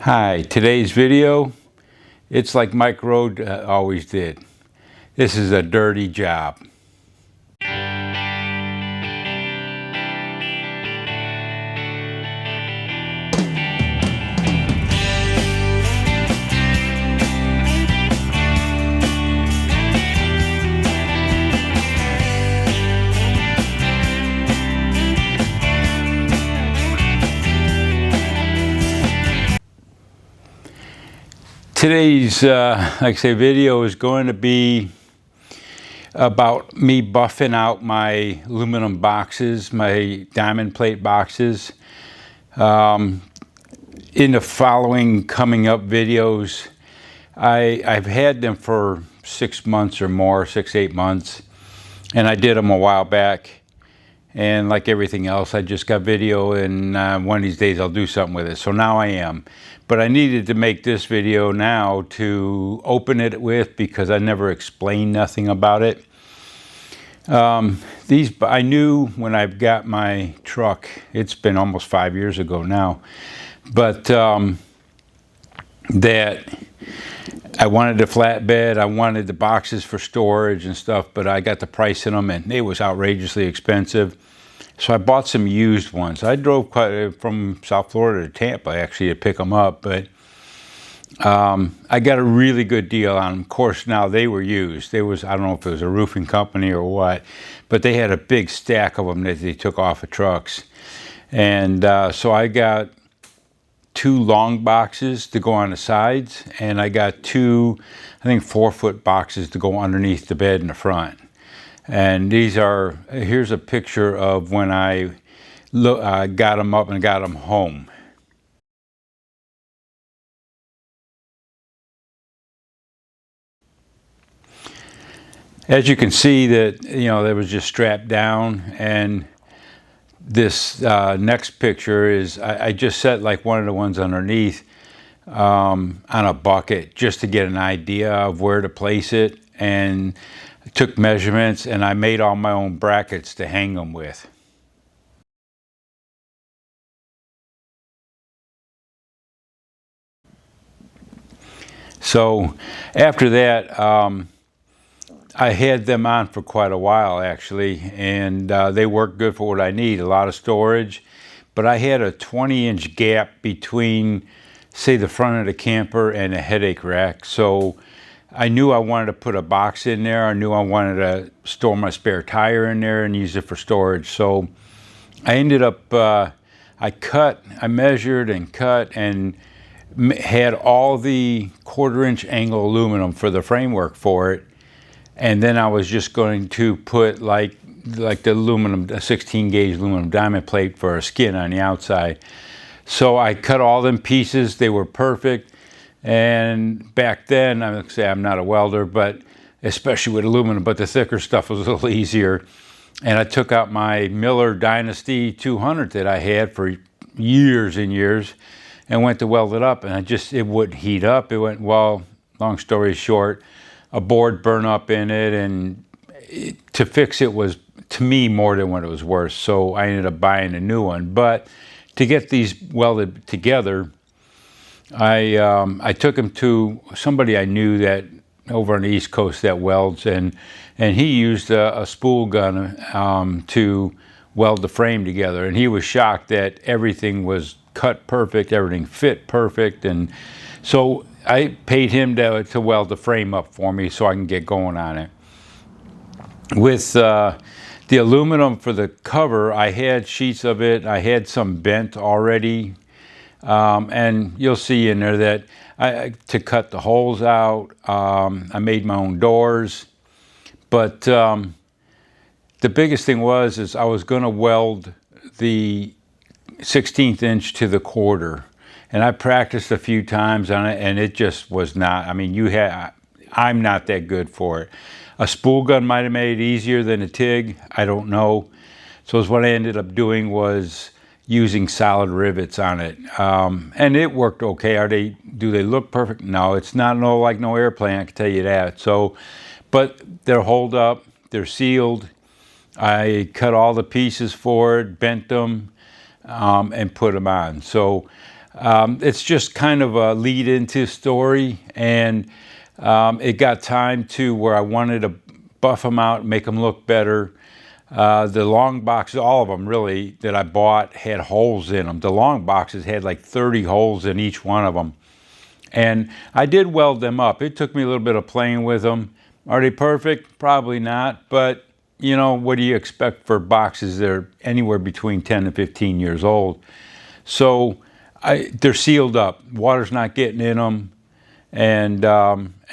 Hi, today's video, it's like Mike Road always did. This is a dirty job. Today's, like I say, video is going to be about me buffing out my aluminum boxes, my diamond plate boxes. In the following coming up videos, I've had them for 6 months or more, 6-8 months, and I did them a while back. And like everything else, I just got video, and one of these days I'll do something with it. So now I am. But I needed to make this video now to open it with, because I never explained nothing about it. I knew when I got my truck, it's been almost 5 years ago now, but that I wanted a flatbed, I wanted the boxes for storage and stuff, but I got the price in them and it was outrageously expensive. So I bought some used ones. I drove from South Florida to Tampa actually to pick them up, but I got a really good deal on them. Of course, now they were used. I don't know if it was a roofing company or what, but they had a big stack of them that they took off of trucks. And so I got 2 long boxes to go on the sides, and I got 2, I think 4-foot boxes to go underneath the bed in the front. And here's a picture of when I got them up and got them home. As you can see that, they was just strapped down, and this next picture is, I just set like one of the ones underneath on a bucket just to get an idea of where to place it, and I took measurements and I made all my own brackets to hang them with. So after that, I had them on for quite a while actually, and they work good for what I need, a lot of storage. But I had a 20-inch gap between, say, the front of the camper and a headache rack. So I knew I wanted to put a box in there. I knew I wanted to store my spare tire in there and use it for storage. So I ended up, I measured and cut and had all the 1/4-inch angle aluminum for the framework for it. And then I was just going to put like the aluminum, a 16-gauge aluminum diamond plate for a skin on the outside. So I cut all them pieces. They were perfect. And back then, I would say I'm not a welder, but especially with aluminum, but the thicker stuff was a little easier. And I took out my Miller Dynasty 200 that I had for years and years and went to weld it up, and it wouldn't heat up. Well, long story short, a board burned up in it, and to fix it was, to me, more than what it was worth. So I ended up buying a new one. But to get these welded together, I took them to somebody I knew that over on the East Coast that welds, and he used a spool gun to weld the frame together, and he was shocked that everything was cut perfect, everything fit perfect. And so I paid him to weld the frame up for me so I can get going on it. With the aluminum for the cover, I had sheets of it. I had some bent already. And you'll see in there that to cut the holes out, I made my own doors. But the biggest thing is I was going to weld the 16th inch to the 1/4. And I practiced a few times on it, and it just was not, I'm not that good for it. A spool gun might have made it easier than a TIG, I don't know. So what I ended up doing was using solid rivets on it. And it worked okay. Do they look perfect? No, it's not like no airplane, I can tell you that. So, but they're holed up, they're sealed. I cut all the pieces for it, bent them, and put them on. So It's just kind of a lead into story, and it got time to where I wanted to buff them out, make them look better. The long boxes, all of them really, that I bought had holes in them. The long boxes had like 30 holes in each one of them. And I did weld them up. It took me a little bit of playing with them. Are they perfect? Probably not. But, you know, what do you expect for boxes that are anywhere between 10 and 15 years old? So they're sealed up. Water's not getting in them. And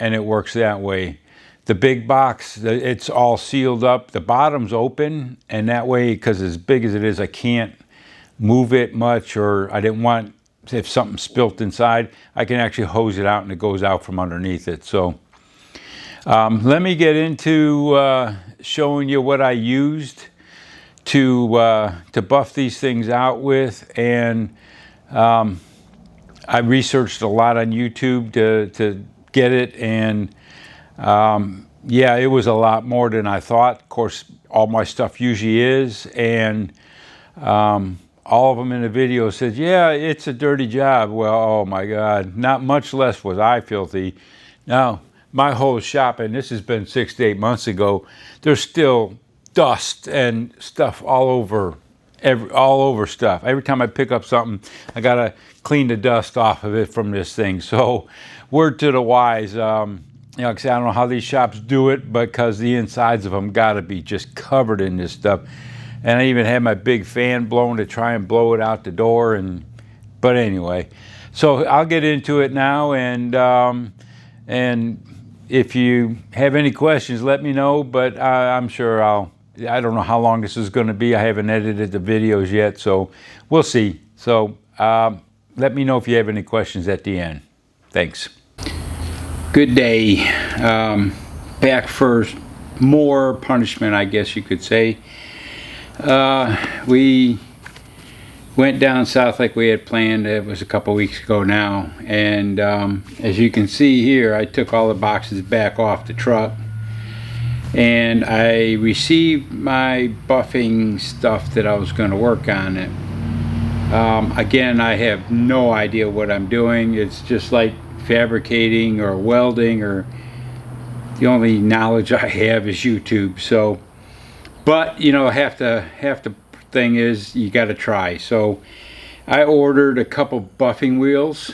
it works that way. The big box, it's all sealed up. The bottom's open, and that way, because as big as it is, I can't move it much, or I didn't want, if something spilt inside, I can actually hose it out and it goes out from underneath it. So let me get into showing you what I used to buff these things out with. And I researched a lot on YouTube to get it, and yeah, it was a lot more than I thought. Of course, all my stuff usually is, and all of them in the video said, yeah, it's a dirty job. Well, oh my God, not much less was I filthy. Now, my whole shop, and this has been 6 to 8 months ago, there's still dust and stuff all over stuff. Every time I pick up something, I gotta clean the dust off of it from this thing. So, word to the wise, you know, 'cause I don't know how these shops do it, because the insides of them gotta be just covered in this stuff. And I even had my big fan blown to try and blow it out the door. But anyway, so I'll get into it now, and if you have any questions, let me know. But I'm sure I don't know how long this is going to be. I haven't edited the videos yet, so we'll see. So let me know if you have any questions at the end. Thanks. Good day. Back for more punishment, I guess you could say. We went down south like we had planned. It was a couple weeks ago now, and as you can see here, I took all the boxes back off the truck, and I received my buffing stuff that I was going to work on it. Again, I have no idea what I'm doing. It's just like fabricating or welding, or the only knowledge I have is YouTube. So, but you know, half the thing is you got to try. So I ordered a couple buffing wheels,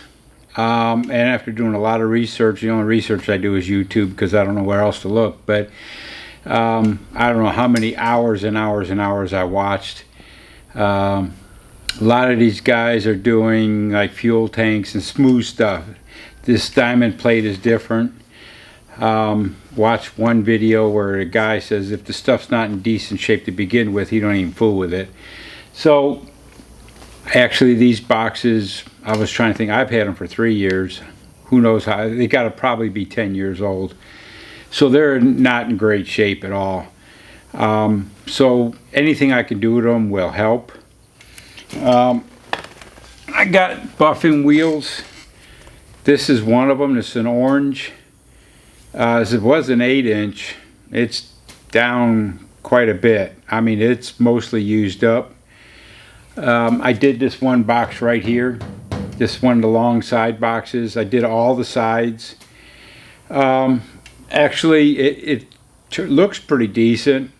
and after doing a lot of research, the only research I do is YouTube, because I don't know where else to look. But I don't know how many hours and hours and hours I watched. A lot of these guys are doing like fuel tanks and smooth stuff. This diamond plate is different. Watch one video where a guy says if the stuff's not in decent shape to begin with, he don't even fool with it. So actually, these boxes, I was trying to think, I've had them for 3 years. Who knows how, they got to probably be 10 years old. So they're not in great shape at all. So anything I can do with them will help. I got buffing wheels. This is one of them. It's an orange. As it was an 8-inch, it's down quite a bit. I mean, it's mostly used up. I did this one box right here. This one of the long side boxes. I did all the sides. Actually, it looks pretty decent,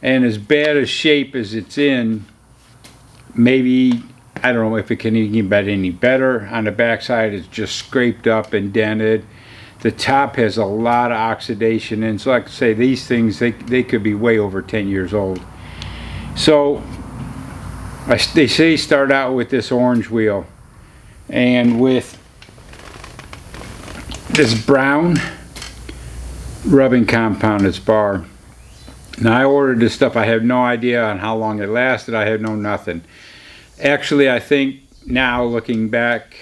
and as bad a shape as it's in, maybe, I don't know if it can even get any better. On the back side, it's just scraped up and dented. The top has a lot of oxidation, and so like I say, these things, they could be way over 10 years old. So they say start out with this orange wheel, and with this brown rubbing compound, this bar. Now I ordered this stuff. I have no idea on how long it lasted. I have no nothing. Actually, I think now looking back,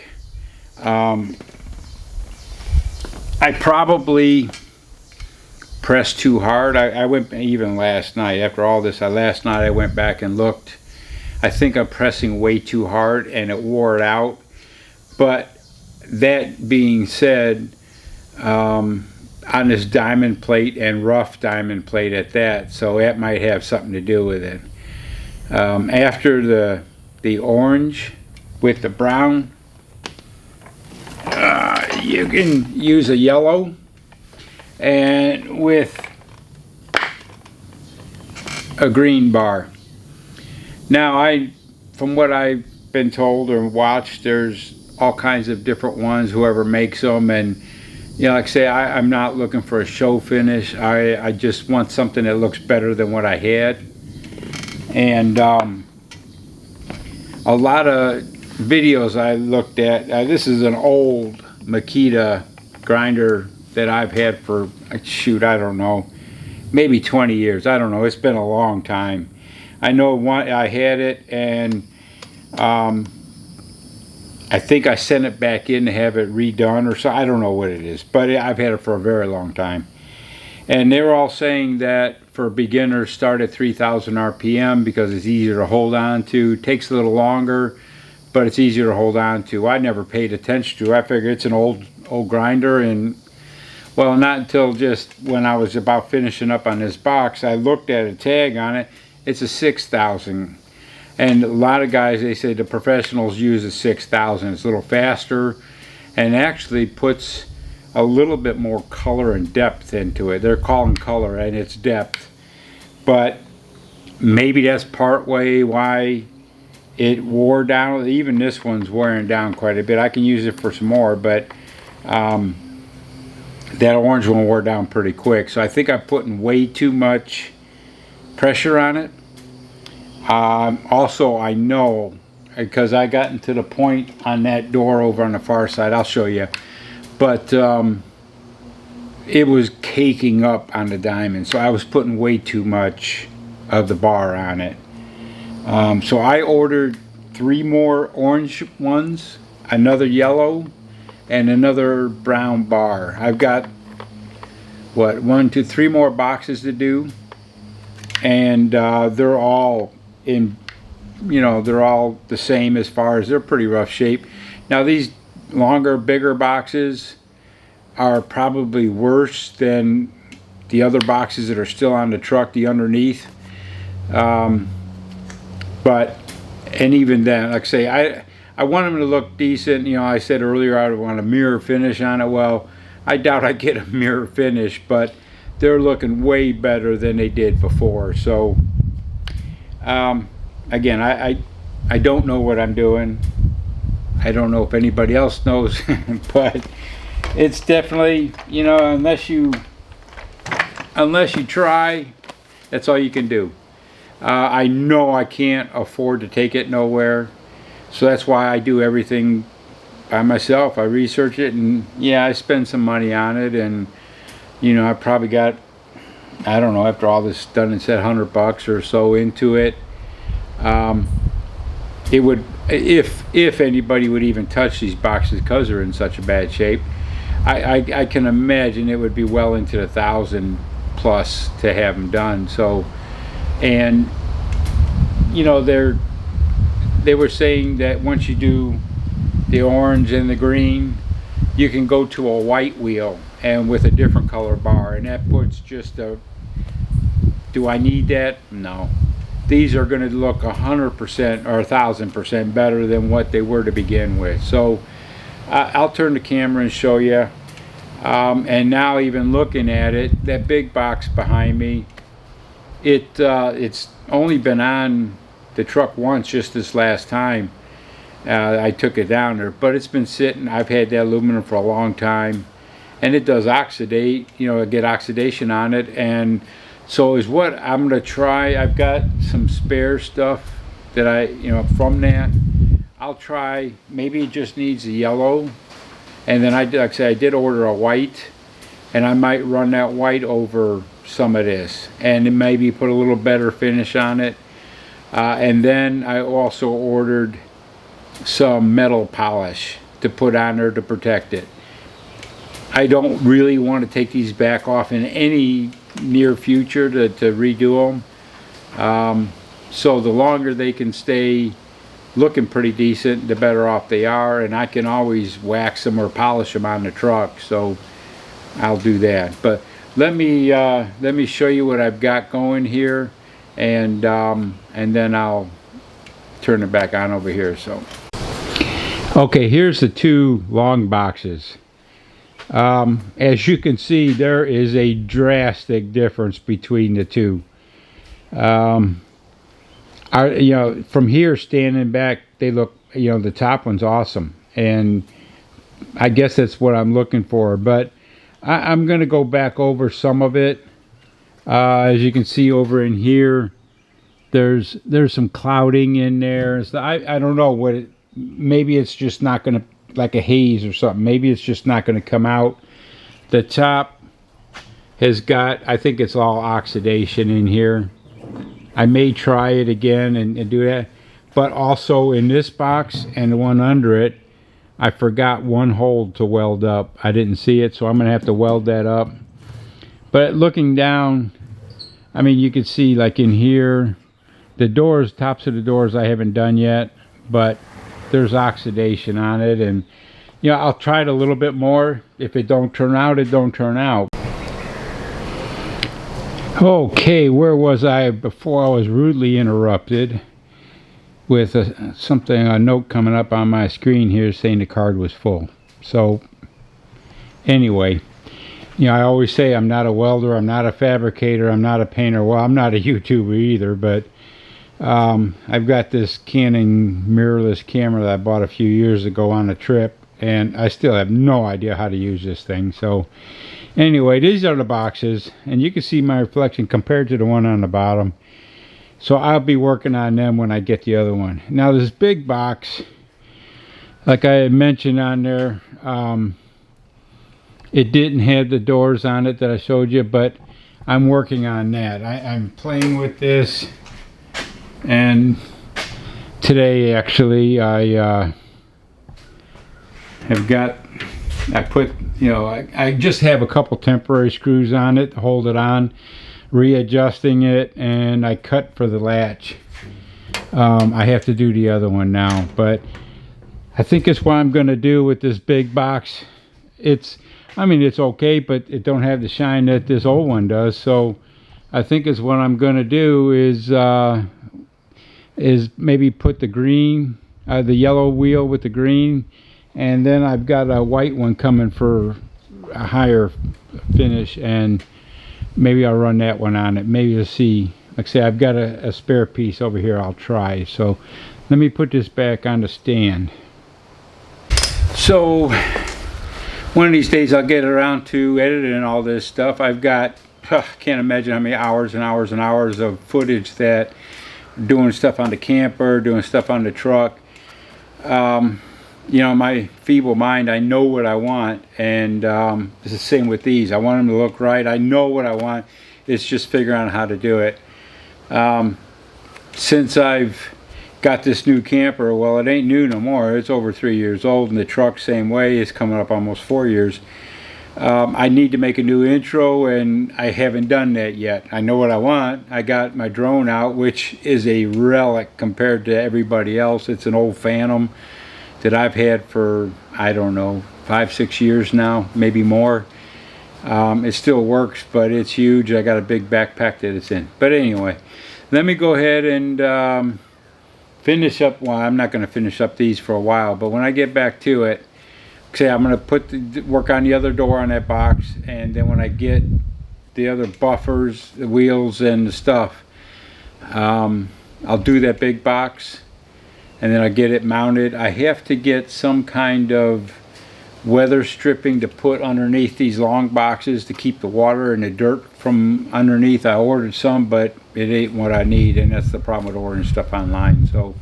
I probably pressed too hard. I went, even last night, after all this, last night I went back and looked. I think I'm pressing way too hard and it wore it out. But that being said, on this diamond plate, and rough diamond plate at that, so that might have something to do with it. After the orange with the brown, you can use a yellow and with a green bar. Now, from what I've been told or watched, there's all kinds of different ones, whoever makes them, and like I say, I'm not looking for a show finish. I just want something that looks better than what I had. And a lot of videos I looked at, this is an old Makita grinder that I've had for, shoot, I don't know, maybe 20 years. I don't know, it's been a long time. I know I had it, and I think I sent it back in to have it redone or so. I don't know what it is, but I've had it for a very long time. And they were all saying that for beginners, start at 3,000 RPM because it's easier to hold on to. It takes a little longer, but it's easier to hold on to. I never paid attention to it. I figured it's an old grinder, and well, not until just when I was about finishing up on this box, I looked at a tag on it. It's a 6,000. And a lot of guys, they say the professionals use a 6,000. It's a little faster and actually puts a little bit more color and depth into it. They're calling color and it's depth. But maybe that's part way why it wore down. Even this one's wearing down quite a bit. I can use it for some more, but that orange one wore down pretty quick. So I think I'm putting way too much pressure on it. Also, I know, because I gotten to the point on that door over on the far side, I'll show you, but it was caking up on the diamond, so I was putting way too much of the bar on it. So I ordered 3 more orange ones, another yellow, and another brown bar. I've got, what, 1, 2, 3 more boxes to do, and they're all in, they're all the same as far as they're pretty rough shape. Now these longer, bigger boxes are probably worse than the other boxes that are still on the truck, the underneath. And even then, like I say, I want them to look decent. I said earlier I would want a mirror finish on it. Well, I doubt I get a mirror finish, but they're looking way better than they did before. So again, I don't know what I'm doing. I don't know if anybody else knows, but it's definitely, unless you try, that's all you can do. I know I can't afford to take it nowhere, so that's why I do everything by myself. I research it, and yeah, I spend some money on it, and I probably got, I don't know, after all this done and said, $100 or so into it. It would, if anybody would even touch these boxes because they're in such a bad shape, I can imagine it would be well into the 1,000 plus to have them done. So, and they were saying that once you do the orange and the green, you can go to a white wheel and with a different color bar, and that puts just a, do I need that? No. These are going to look 100% or 1,000% better than what they were to begin with. So I'll turn the camera and show you. And now, even looking at it, that big box behind me, it's only been on the truck once, just this last time I took it down there, but it's been sitting. I've had that aluminum for a long time, and it does oxidate, get oxidation on it. And so is what I'm going to try. I've got some spare stuff that from that. I'll try, maybe it just needs a yellow. And then like I said, I did order a white, and I might run that white over some of this and then maybe put a little better finish on it. And then I also ordered some metal polish to put on there to protect it. I don't really want to take these back off in any near future to redo them. So the longer they can stay looking pretty decent, the better off they are, and I can always wax them or polish them on the truck, so I'll do that. But let me show you what I've got going here, and then I'll turn it back on over here. So okay, here's the 2 long boxes. As you can see, there is a drastic difference between the two. From here standing back, they look, the top one's awesome, and I guess that's what I'm looking for. But I'm going to go back over some of it. As you can see over in here, there's some clouding in there. So I don't know what it. Maybe it's just not going to, like a haze or something. Maybe it's just not going to come out. The top has got, I think it's all oxidation in here. I may try it again and do that. But also in this box and the one under it, I forgot one hole to weld up. I didn't see it, so I'm going to have to weld that up. But looking down, I mean, you can see like in here, the doors, tops of the doors I haven't done yet, but there's oxidation on it. And I'll try it a little bit more. If it don't turn out, it don't turn out. Okay, where was I before I was rudely interrupted with a note coming up on my screen here saying the card was full. So anyway, I always say I'm not a welder, I'm not a fabricator, I'm not a painter. Well, I'm not a YouTuber either, but I've got this Canon mirrorless camera that I bought a few years ago on a trip, and I still have no idea how to use this thing. So anyway, these are the boxes, and you can see my reflection compared to the one on the bottom. So I'll be working on them when I get the other one. Now this big box, like I had mentioned on there, it didn't have the doors on it that I showed you, but I'm working on that. I'm playing with this, and today actually I just have a couple temporary screws on it to hold it on, readjusting it, and I cut for the latch. I have to do the other one now, but I think it's what I'm going to do with this big box. It's okay, but it don't have the shine that this old one does. So I think is what I'm going to do is maybe put the green, the yellow wheel with the green, and then I've got a white one coming for a higher finish, and maybe I'll run that one on it. Maybe you'll see. Like I say, I've got a spare piece over here I'll try. So let me put this back on the stand. So one of these days I'll get around to editing all this stuff. I've got, can't imagine how many hours and hours and hours of footage that doing stuff on the camper, doing stuff on the truck. My feeble mind, I know what I want, and it's the same with these. I want them to look right. I know what I want. It's just figuring out how to do it. Since I've got this new camper, well, it ain't new no more. It's over 3 years old, and the truck same way. It's coming up almost 4 years. I need to make a new intro, and I haven't done that yet. I know what I want. I got my drone out, which is a relic compared to everybody else. It's an old Phantom that I've had for, I don't know, 5-6 years now, maybe more. It still works, but it's huge. I got a big backpack that it's in. But anyway, let me go ahead and finish up. Well, I'm not going to finish up these for a while, but when I get back to it, say I'm going to work on the other door on that box, and then when I get the other buffers, the wheels, and the stuff, I'll do that big box, and then I get it mounted. I have to get some kind of weather stripping to put underneath these long boxes to keep the water and the dirt from underneath. I ordered some, but it ain't what I need, and that's the problem with ordering stuff online. So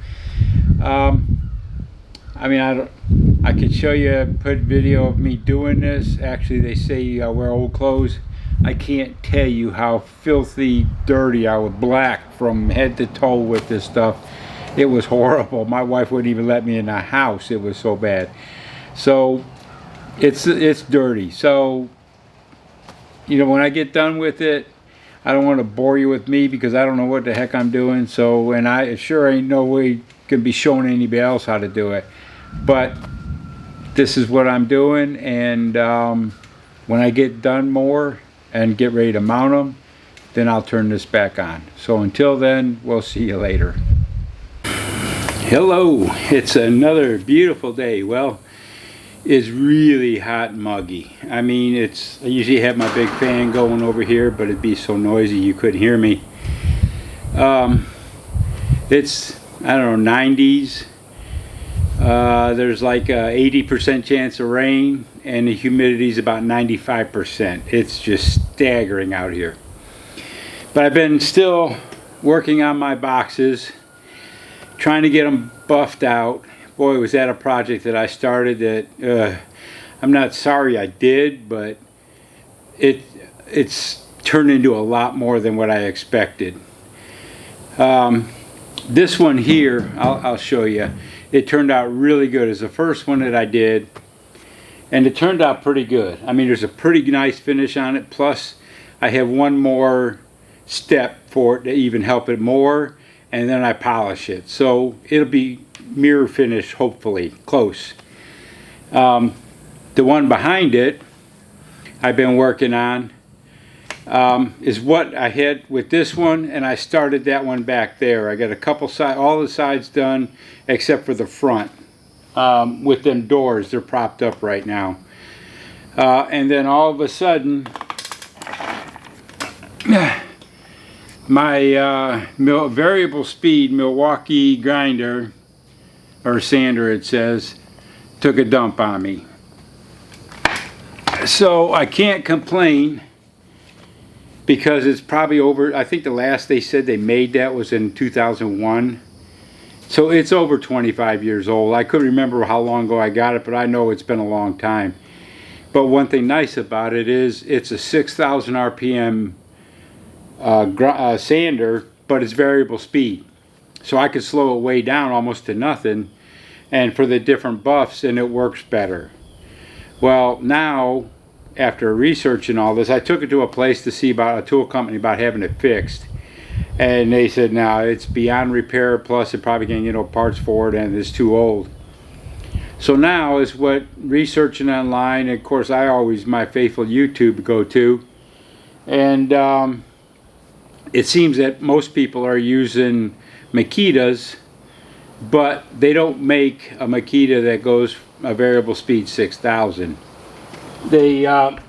I could show you, put video of me doing this. Actually, they say wear old clothes. I can't tell you how filthy dirty I was, black from head to toe with this stuff. It was horrible. My wife wouldn't even let me in the house. It was so bad. So it's dirty. So when I get done with it, I don't want to bore you with me because I don't know what the heck I'm doing. So, and I sure ain't no way can be showing anybody else how to do it. But this is what I'm doing, and when I get done more and get ready to mount them, then I'll turn this back on. So until then, we'll see you later. Hello, it's another beautiful day. Well, is really hot and muggy. I mean, I usually have my big fan going over here, but it'd be so noisy you couldn't hear me. It's, I don't know, 90s. There's like a 80% chance of rain, and the humidity is about 95%. It's just staggering out here. But I've been still working on my boxes, trying to get them buffed out. Boy, was that a project that I started that I'm not sorry I did, but it's turned into a lot more than what I expected. This one here, I'll show you. It turned out really good. It's the first one that I did, and it turned out pretty good. I mean, there's a pretty nice finish on it, plus I have one more step for it to even help it more, and then I polish it. So it'll be mirror finish, hopefully, close. The one behind it I've been working on is what I had with this one, and I started that one back there. I got a couple all the sides done except for the front. With them doors, they're propped up right now. And then all of a sudden, my variable speed Milwaukee grinder, or sander it says, took a dump on me. So I can't complain, because it's probably over. I think the last they said they made that was in 2001. So it's over 25 years old. I couldn't remember how long ago I got it, but I know it's been a long time. But one thing nice about it is it's a 6,000 RPM sander, but it's variable speed. So I could slow it way down almost to nothing, and for the different buffs, and it works better. Well, now, after researching all this, I took it to a place to see about a tool company about having it fixed. And they said, no, it's beyond repair, plus it probably can get parts for it, and it's too old. So now is what researching online, and of course I always, my faithful YouTube go to, and it seems that most people are using Makitas, but they don't make a Makita that goes a variable speed 6,000. They have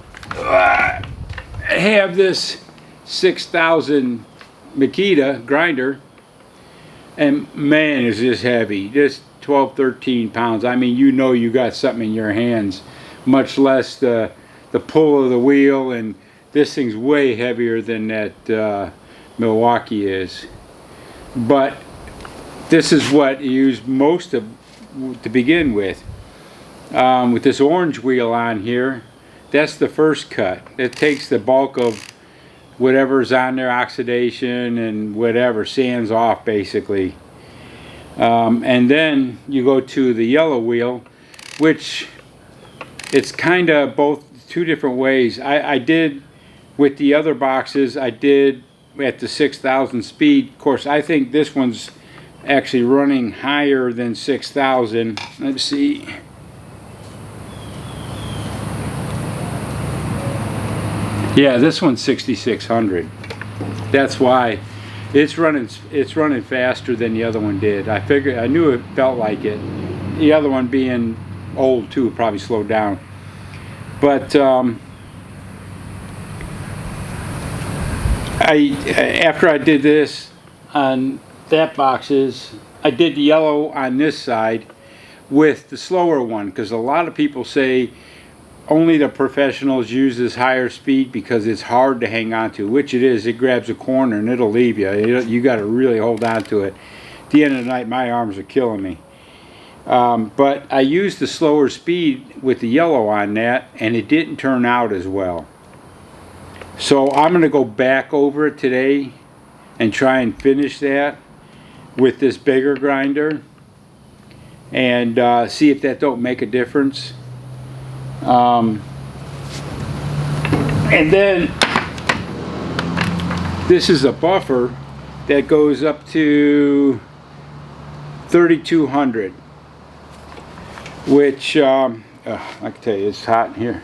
this 6,000 Makita grinder, and man, is this heavy, just 12-13 pounds. I mean, you know you got something in your hands, much less the pull of the wheel, and this thing's way heavier than that Milwaukee is. But this is what you use most of to begin with. With this orange wheel on here, that's the first cut. It takes the bulk of whatever's on there, oxidation and whatever, sands off basically. And then you go to the yellow wheel, which it's kind of both two different ways. I did with the other boxes, I did at the 6,000 speed. Of course, I think this one's actually running higher than 6,000. Let's see. Yeah, this one's 6,600. That's why it's running faster than the other one did. I figured, I knew it felt like it. The other one being old too, probably slowed down. But after I did this on that boxes, I did the yellow on this side with the slower one, because a lot of people say only the professionals use this higher speed because it's hard to hang on to, which it is. It grabs a corner and it'll leave you. You got to really hold on to it. At the end of the night, my arms are killing me. But I used the slower speed with the yellow on that, and it didn't turn out as well. So I'm going to go back over it today and try and finish that with this bigger grinder, and see if that don't make a difference. And then this is a buffer that goes up to 3,200, which I can tell you it's hot in here,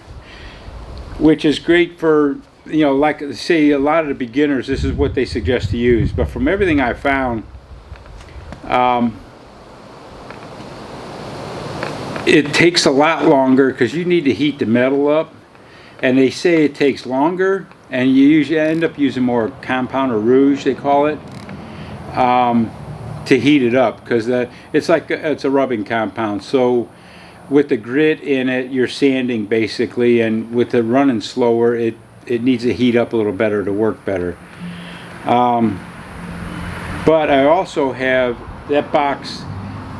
which is great for, you know, like say a lot of the beginners, this is what they suggest to use. But from everything I found, it takes a lot longer because you need to heat the metal up, and they say it takes longer, and you usually end up using more compound or rouge, they call it, to heat it up, because it's like it's a rubbing compound. So with the grit in it, you're sanding basically, and with the running slower, it needs to heat up a little better to work better. But I also have, that box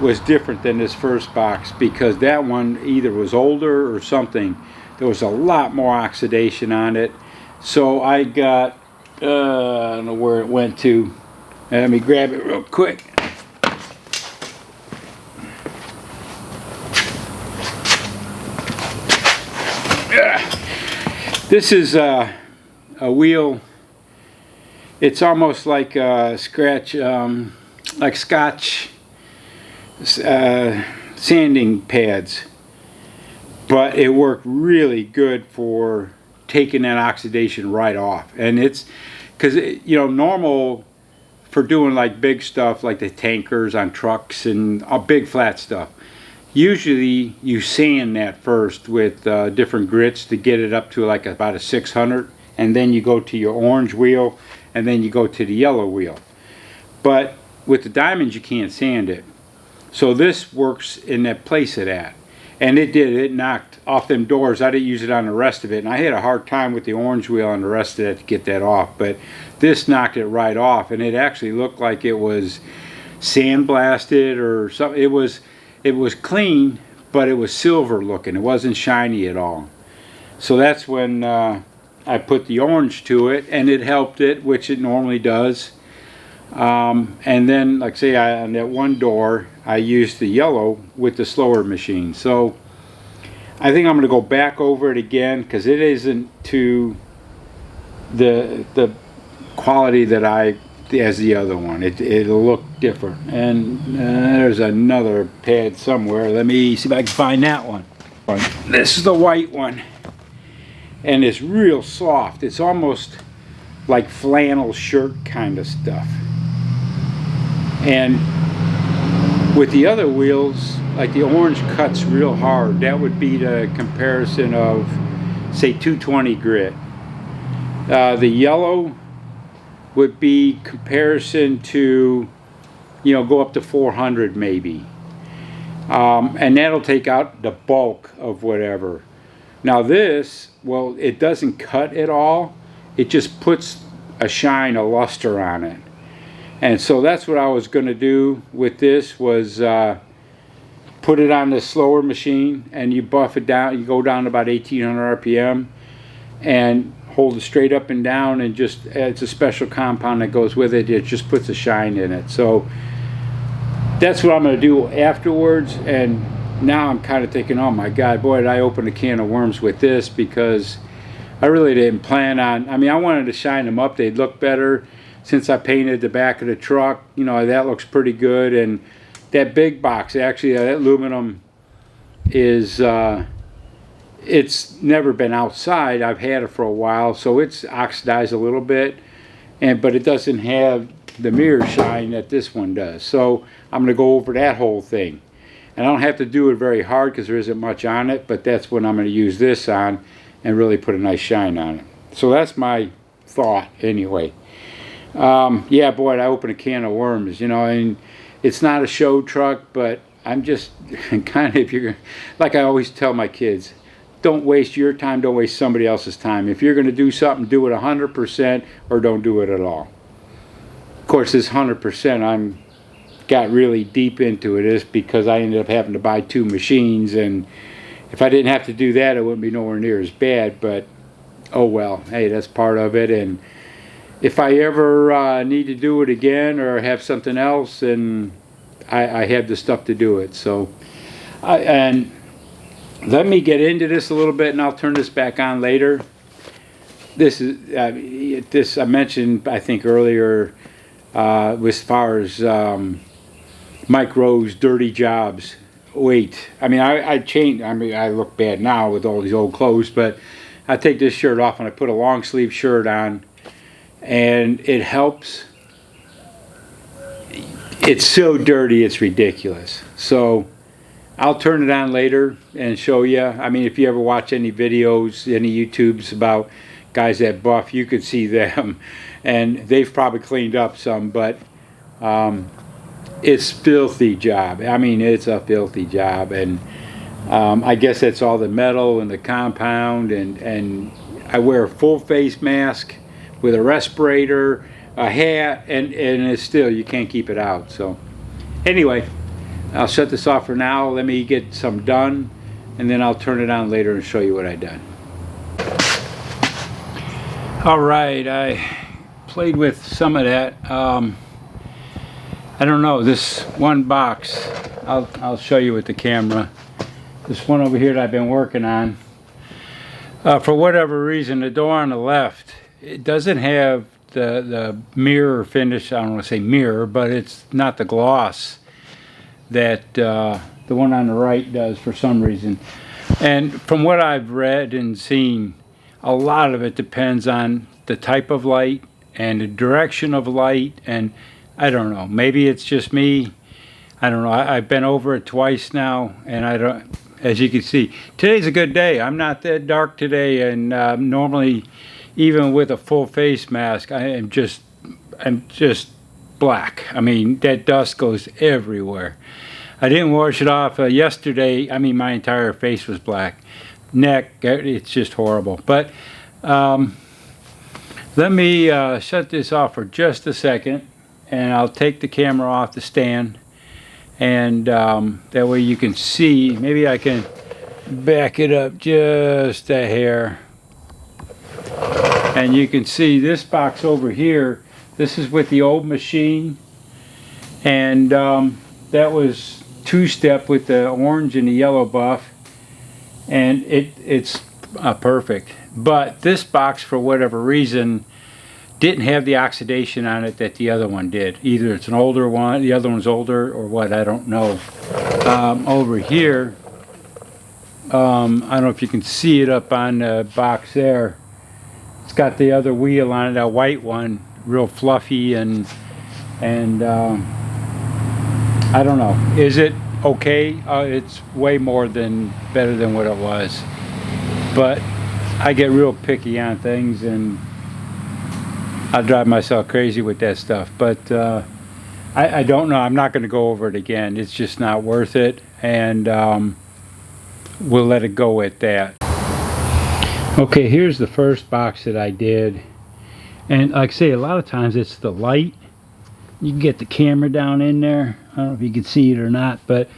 was different than this first box because that one either was older or something. There was a lot more oxidation on it. So I got, I don't know where it went to. Let me grab it real quick. This is a wheel. It's almost like scratch, like Scotch sanding pads, but it worked really good for taking that oxidation right off. And it's because you know, normal for doing like big stuff like the tankers on trucks and big flat stuff, usually you sand that first with different grits to get it up to like about a 600, and then you go to your orange wheel, and then you go to the yellow wheel. But with the diamonds you can't sand it. So this works in that place of that. And it did, it knocked off them doors. I didn't use it on the rest of it, and I had a hard time with the orange wheel on the rest of it to get that off, but this knocked it right off, and it actually looked like it was sandblasted or something. It was clean, but it was silver looking. It wasn't shiny at all. So that's when I put the orange to it, and it helped it, which it normally does. And then, like say, on that one door, I used the yellow with the slower machine. So I think I'm going to go back over it again because it isn't to the quality that as the other one. It'll look different. And there's another pad somewhere. Let me see if I can find that one. This is the white one, and it's real soft. It's almost like flannel shirt kind of stuff. And with the other wheels, like the orange cuts real hard. That would be the comparison of, say, 220 grit. The yellow would be comparison to, you know, go up to 400 maybe. And that'll take out the bulk of whatever. Now this, well, it doesn't cut at all. It just puts a shine, a luster on it. And so that's what I was going to do with this, was put it on the slower machine, and you buff it down. You go down to about 1800 RPM and hold it straight up and down, and just, it's a special compound that goes with it. It just puts a shine in it. So that's what I'm going to do afterwards. And now I'm kind of thinking, oh my God, boy, did I open a can of worms with this, because I really didn't plan on, I mean, I wanted to shine them up. They'd look better. Since I painted the back of the truck, you know, that looks pretty good. And that big box, actually, that aluminum is, it's never been outside. I've had it for a while, so it's oxidized a little bit, but it doesn't have the mirror shine that this one does. So I'm going to go over that whole thing. And I don't have to do it very hard because there isn't much on it, but that's when I'm going to use this on and really put a nice shine on it. So that's my thought anyway. Yeah, boy, I opened a can of worms, you know, and it's not a show truck, but I'm just kind of, if you're, like I always tell my kids, don't waste your time, don't waste somebody else's time. If you're going to do something, do it 100% or don't do it at all. Of course, this 100%, I'm got really deep into it is because I ended up having to buy 2 machines, and if I didn't have to do that, it wouldn't be nowhere near as bad, but oh well, hey, that's part of it. And if I ever need to do it again or have something else, then I have the stuff to do it. So, and let me get into this a little bit, and I'll turn this back on later. This is this I mentioned, I think earlier, as far as Mike Rowe's dirty jobs. Wait, I mean, I changed. I mean, I look bad now with all these old clothes, but I take this shirt off and I put a long sleeve shirt on. And it helps. It's so dirty, it's ridiculous. So I'll turn it on later and show you. I mean, if you ever watch any videos, any YouTubes about guys that buff, you could see them. And they've probably cleaned up some, but it's filthy job. I mean, it's a filthy job. And I guess that's all the metal and the compound. And I wear a full face mask with a respirator, a hat, and it's still, you can't keep it out. So anyway, I'll shut this off for now. Let me get some done, and then I'll turn it on later and show you what I done. All right, I played with some of that. I don't know, this one box, I'll show you with the camera. This one over here that I've been working on. For whatever reason, the door on the left, it doesn't have the mirror finish. I don't want to say mirror, but it's not the gloss that the one on the right does for some reason. And from what I've read and seen, a lot of it depends on the type of light and the direction of light, and I don't know, maybe it's just me. I don't know. I've been over it twice now, and I don't, as you can see, today's a good day. I'm not that dark today, and normally even with a full face mask, I'm just black. I mean, that dust goes everywhere. I didn't wash it off yesterday. I mean, my entire face was black. Neck, it's just horrible. But let me shut this off for just a second, and I'll take the camera off the stand, and that way you can see. Maybe I can back it up just a hair, and you can see this box over here. This is with the old machine, and that was two-step with the orange and the yellow buff, and it's perfect. But this box, for whatever reason, didn't have the oxidation on it that the other one did. Either it's an older one, the other one's older, or what, I don't know. Over here, I don't know if you can see it up on the box there. It's got the other wheel on it, that white one, real fluffy, and I don't know. Is it okay? It's way more than better than what it was. But I get real picky on things, and I drive myself crazy with that stuff. But I don't know. I'm not going to go over it again. It's just not worth it, and we'll let it go at that. Okay, here's the first box that I did. And like I say, a lot of times it's the light. You can get the camera down in there. I don't know if you can see it or not, but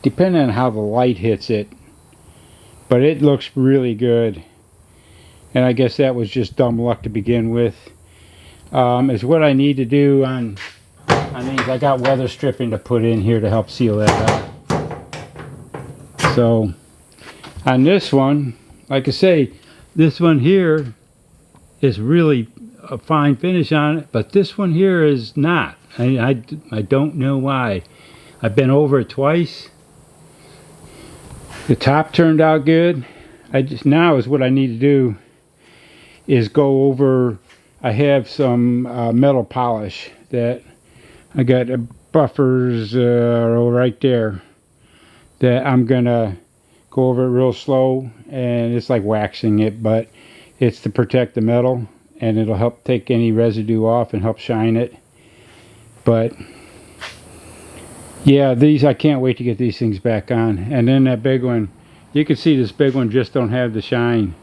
depending on how the light hits it, but it looks really good. And I guess that was just dumb luck to begin with. Is what I need to do on these. I got weather stripping to put in here to help seal that up. So on this one, like I say, this one here is really a fine finish on it, but this one here is not. I don't know why. I've been over it twice. The top turned out good. Now is what I need to do is go over. I have some metal polish that I got buffers right there that I'm gonna go over it real slow, and it's like waxing it, but it's to protect the metal, and it'll help take any residue off and help shine it. But yeah, these, I can't wait to get these things back on. And then that big one, you can see this big one just don't have the shine.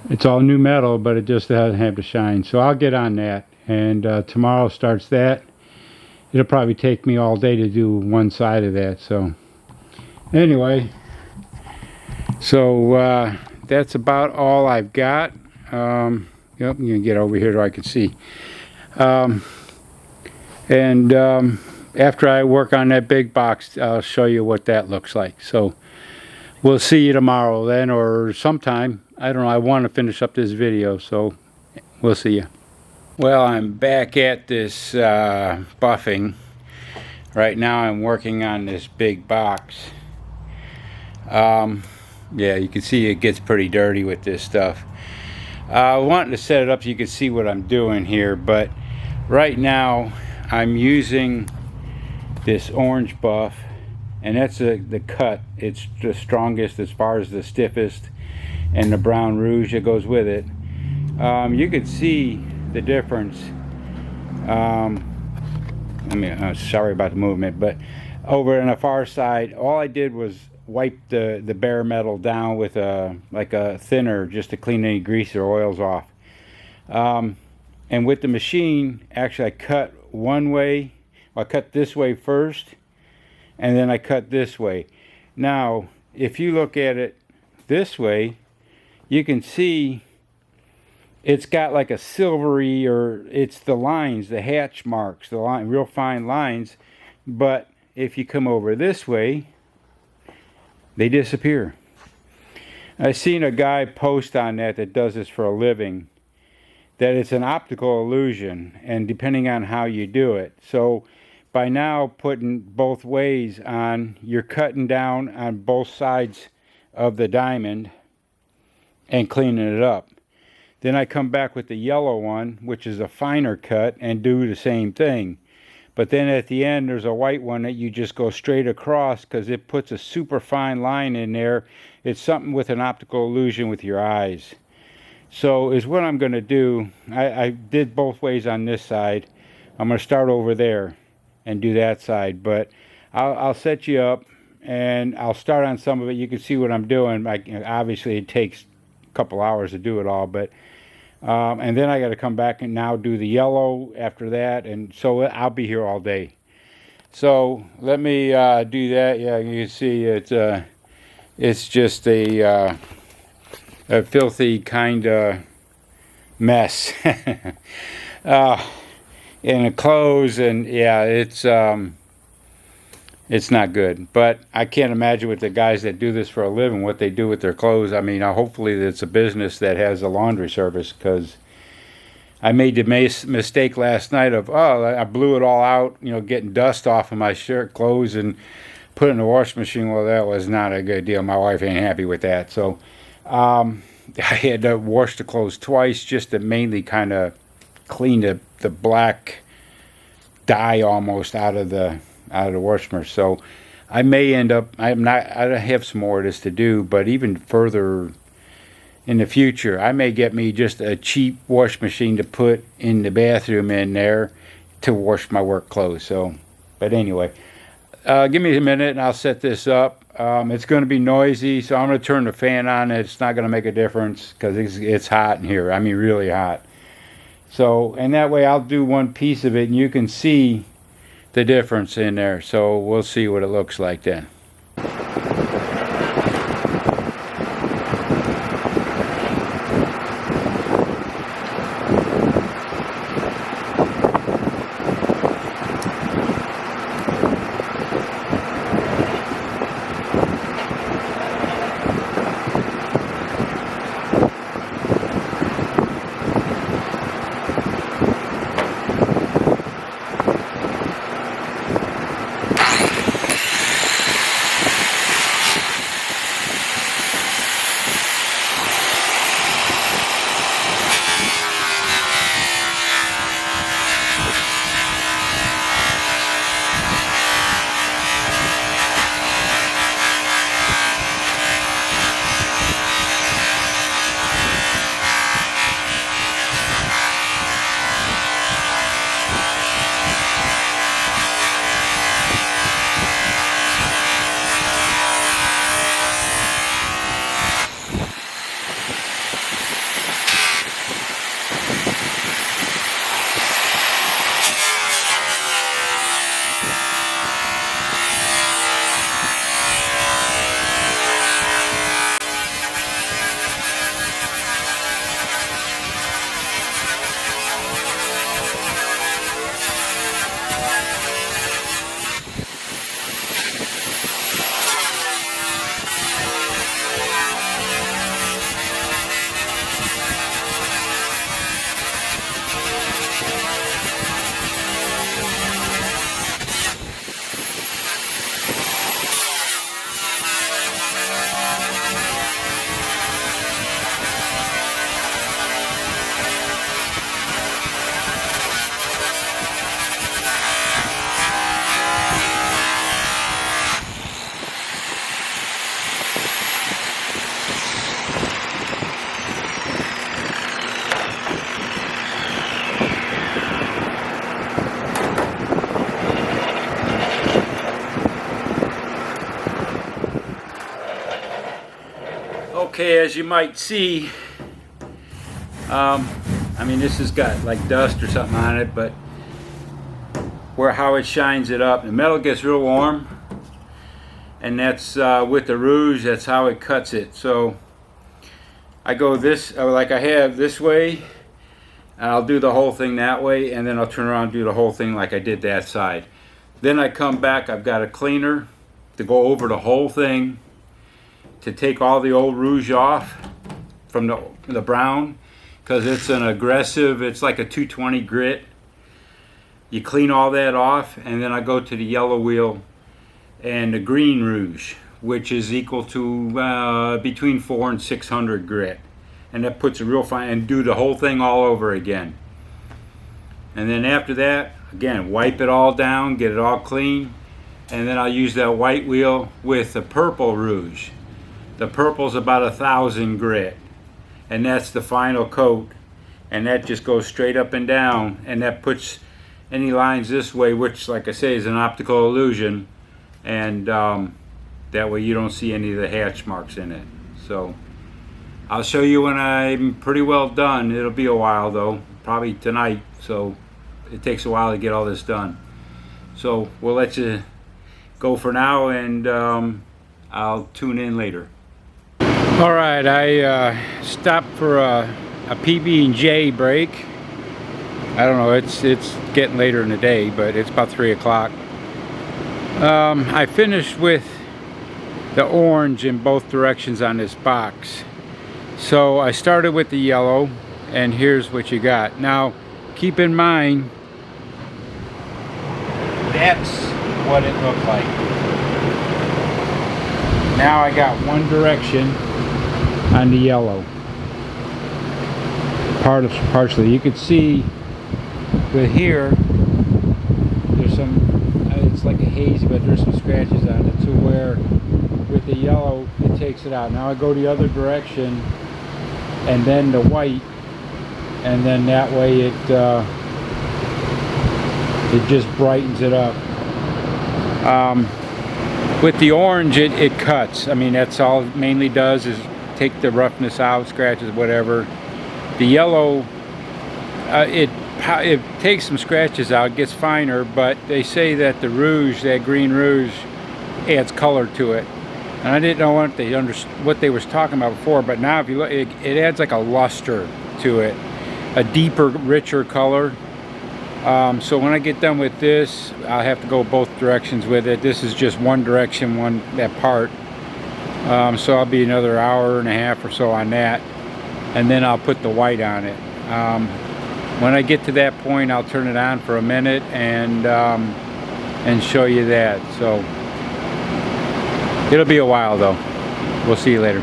It's all new metal, but it just doesn't have the shine. So I'll get on that, and tomorrow starts that. It'll probably take me all day to do one side of that. So anyway, so that's about all I've got. Yep, you can get over here so I can see. After I work on that big box, I'll show you what that looks like. So we'll see you tomorrow then, or sometime. I don't know. I want to finish up this video, so we'll see you. Well, I'm back at this buffing. Right now I'm working on this big box. Yeah, you can see it gets pretty dirty with this stuff. Wanting to set it up so you can see what I'm doing here, but right now I'm using this orange buff, and that's the cut. It's the strongest as far as the stiffest, and the brown rouge that goes with it. You could see the difference. Sorry about the movement, but over on the far side, all I did was wipe the bare metal down with like a thinner, just to clean any grease or oils off. And with the machine, actually I cut one way. I cut this way first, and then I cut this way. Now, if you look at it this way, you can see it's got like a silvery, or it's the lines, the hatch marks, the line, real fine lines. But if you come over this way, they disappear. I've seen a guy post on that does this for a living, that it's an optical illusion, and depending on how you do it. So by now putting both ways on, you're cutting down on both sides of the diamond and cleaning it up. Then I come back with the yellow one, which is a finer cut, and do the same thing. But then at the end, there's a white one that you just go straight across, because it puts a super fine line in there. It's something with an optical illusion with your eyes. So is what I'm going to do. I did both ways on this side. I'm going to start over there and do that side. But I'll set you up, and I'll start on some of it. You can see what I'm doing. Obviously, it takes a couple hours to do it all, but and then I got to come back and now do the yellow after that, and so I'll be here all day. So let me do that. Yeah, you can see it's just a filthy kind of mess. And the clothes, and yeah, it's not good. But I can't imagine with the guys that do this for a living, what they do with their clothes. I mean, hopefully it's a business that has a laundry service, because I made the mistake last night of, I blew it all out, getting dust off of my shirt, clothes, and put it in the washing machine. Well, that was not a good deal. My wife ain't happy with that. So I had to wash the clothes twice, just to mainly kind of clean the black dye almost out of the washing machine. So I may end up, I have some more of this to do, but even further in the future, I may get me just a cheap wash machine to put in the bathroom in there to wash my work clothes. So, but anyway, give me a minute and I'll set this up. It's going to be noisy, so I'm going to turn the fan on. It's not going to make a difference, because it's hot in here. I mean, really hot. So, and that way I'll do one piece of it, and you can see the difference in there. So we'll see what it looks like then. Okay, as you might see, I mean, this has got like dust or something on it, but how it shines it up, the metal gets real warm, and that's with the rouge, that's how it cuts it. So I go this, like I have this way, and I'll do the whole thing that way, and then I'll turn around and do the whole thing like I did that side. Then I come back, I've got a cleaner to go over the whole thing, to take all the old rouge off from the brown, because it's an aggressive, it's like a 220 grit. You clean all that off, and then I go to the yellow wheel and the green rouge, which is equal to between 400 and 600 grit. And that puts a real fine, and do the whole thing all over again. And then after that, again, wipe it all down, get it all clean, and then I'll use that white wheel with the purple rouge. The purple's about 1,000 grit, and that's the final coat, and that just goes straight up and down, and that puts any lines this way, which, like I say, is an optical illusion, and that way you don't see any of the hatch marks in it. So I'll show you when I'm pretty well done. It'll be a while though, probably tonight, so it takes a while to get all this done. So we'll let you go for now, and I'll tune in later. All right, I stopped for a PB&J break. I don't know, it's getting later in the day, but it's about 3 o'clock. I finished with the orange in both directions on this box. So I started with the yellow, and here's what you got. Now, keep in mind, that's what it looked like. Now I got one direction on the yellow. Partially. You can see with here, there's some, it's like a hazy, but there's some scratches on it, to where with the yellow, it takes it out. Now I go the other direction, and then the white, and then that way it just brightens it up. With the orange, it cuts. I mean, that's all it mainly does, is take the roughness out, scratches, whatever. The yellow, it takes some scratches out, gets finer, but they say that the rouge, that green rouge, adds color to it. And I didn't know what they was talking about before, but now if you look, it adds like a luster to it, a deeper, richer color. So when I get done with this, I'll have to go both directions with it. This is just one direction, that part. So I'll be another hour and a half or so on that, and then I'll put the white on it. When I get to that point, I'll turn it on for a minute and show you that. So it'll be a while though. We'll see you later.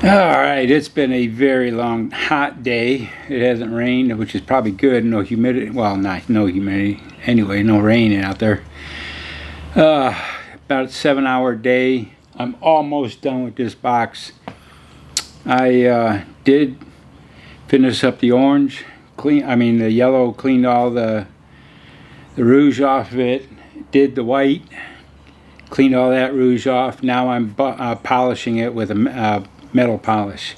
Alright, it's been a very long, hot day. It hasn't rained, which is probably good. No humidity. Well, not no humidity. Anyway, no rain out there. About a 7-hour day. I'm almost done with this box. I did finish up the orange. The yellow, cleaned all the rouge off of it. Did the white. Cleaned all that rouge off. Now I'm polishing it with a metal polish.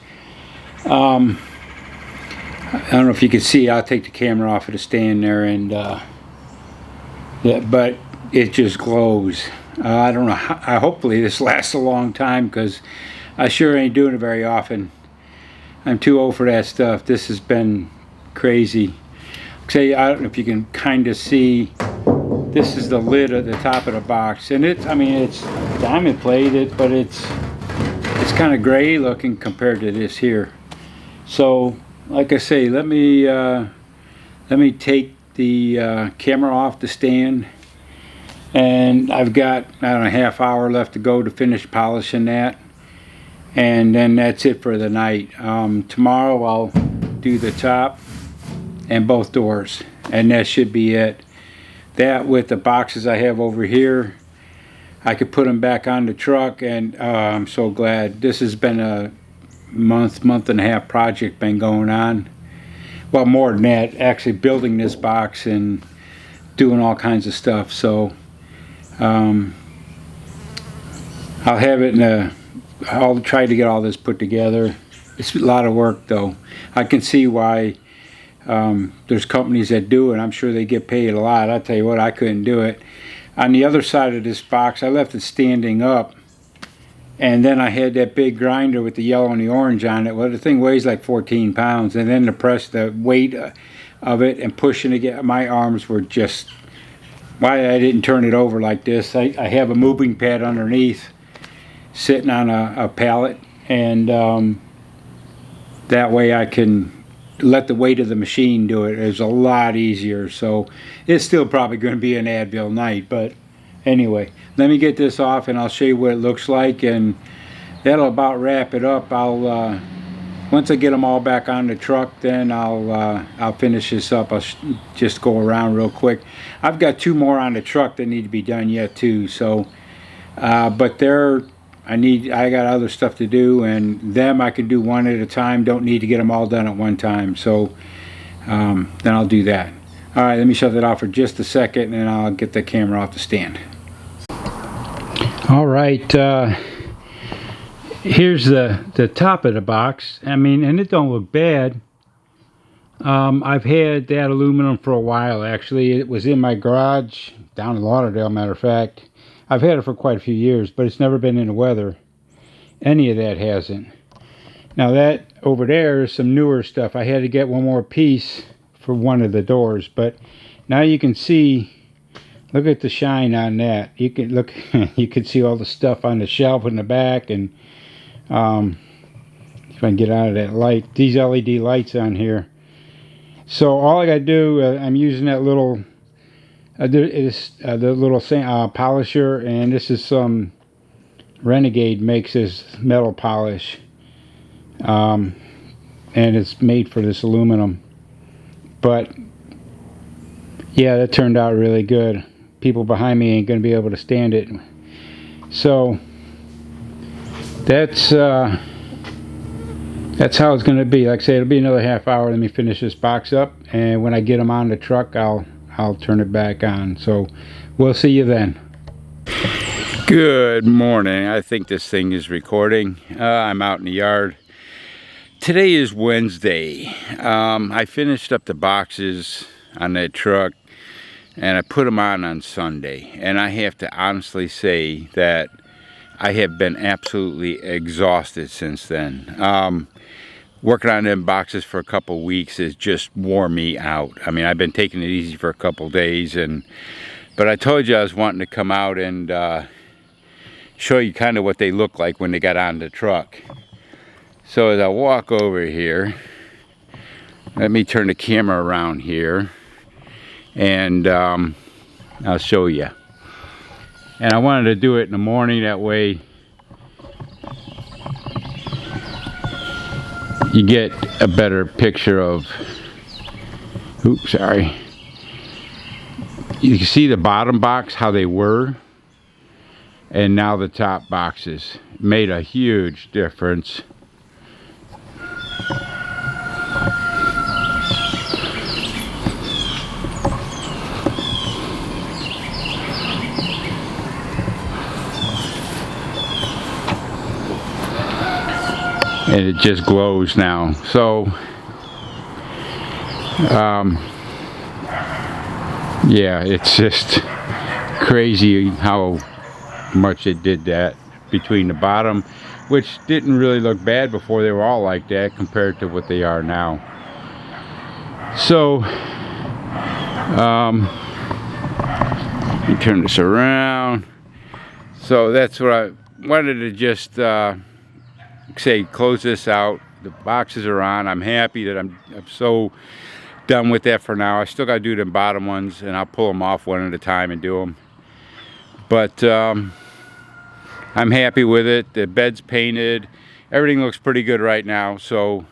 I don't know if you can see, I'll take the camera off of the stand there, and yeah, but it just glows. I don't know how, hopefully this lasts a long time, because I sure ain't doing it very often. I'm too old for that stuff. This has been crazy. Say, I don't know if you can kind of see, this is the lid at the top of the box, and it's diamond plated, but it's kind of gray looking compared to this here. So like I say, let me take the camera off the stand, and I've got, I don't know, a half hour left to go to finish polishing that, and then that's it for the night. Tomorrow I'll do the top and both doors, and that should be it. That, with the boxes I have over here, I could put them back on the truck, and I'm so glad. This has been a month and a half project been going on. Well, more than that, actually building this box and doing all kinds of stuff. So I'll have it in I'll try to get all this put together. It's a lot of work though. I can see why there's companies that do it. I'm sure they get paid a lot. I'll tell you what, I couldn't do it. On the other side of this box, I left it standing up, and then I had that big grinder with the yellow and the orange on it. Well, the thing weighs like 14 pounds, and then to press the weight of it and pushing it, my arms were just, why I didn't turn it over like this. I have a moving pad underneath sitting on a pallet, and that way I can let the weight of the machine do it. It's a lot easier. So it's still probably going to be an Advil night, but anyway, let me get this off and I'll show you what it looks like, and that'll about wrap it up. I'll once I get them all back on the truck, then I'll finish this up. I'll just go around real quick. I've got 2 more on the truck that need to be done yet too, so but I got other stuff to do, and them I can do one at a time. Don't need to get them all done at one time. So then I'll do that. All right, let me shut that off for just a second, and then I'll get the camera off the stand. All right, here's the top of the box. I mean, and it don't look bad. I've had that aluminum for a while, actually. It was in my garage down in Lauderdale, matter of fact. I've had it for quite a few years, but it's never been in the weather. Any of that hasn't. Now that over there is some newer stuff. I had to get one more piece for one of the doors, but now you can see, look at the shine on that. You can look, you can see all the stuff on the shelf in the back, and if I can get out of that light, these LED lights on here. So all I gotta do, I'm using that little there is the little polisher, and this is some Renegade makes this metal polish, and it's made for this aluminum. But yeah, that turned out really good. People behind me ain't gonna be able to stand it. So that's how it's gonna be. Like I say, it'll be another half hour. Let me finish this box up, and when I get them on the truck, I'll turn it back on. So we'll see you then. Good morning. I think this thing is recording. I'm out in the yard. Today is Wednesday. I finished up the boxes on that truck, and I put them on Sunday. And I have to honestly say that I have been absolutely exhausted since then. Working on them boxes for a couple weeks has just wore me out. I mean, I've been taking it easy for a couple days, but I told you I was wanting to come out and show you kind of what they look like when they got on the truck. So as I walk over here, let me turn the camera around here, and I'll show you. And I wanted to do it in the morning, that way you get a better picture of, oops, sorry. You can see the bottom box, how they were, and now the top boxes. Made a huge difference. And it just glows now. So yeah, it's just crazy how much it did that between the bottom, which didn't really look bad before. They were all like that compared to what they are now. So let me turn this around. So that's what I wanted to just say, close this out. The boxes are on. I'm happy that I'm so done with that for now. I still got to do the bottom ones, and I'll pull them off one at a time and do them. But I'm happy with it. The bed's painted. Everything looks pretty good right now. So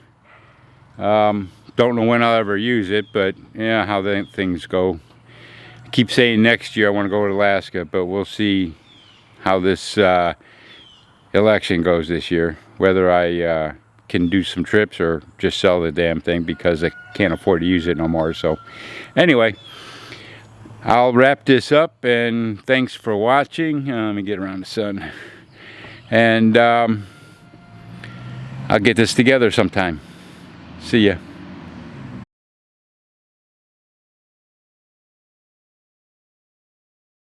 don't know when I'll ever use it, but yeah, how the things go. I keep saying next year I want to go to Alaska, but we'll see how this election goes this year, whether I can do some trips or just sell the damn thing because I can't afford to use it no more. So anyway, I'll wrap this up, and thanks for watching. Let me get around the sun. and I'll get this together sometime. See ya.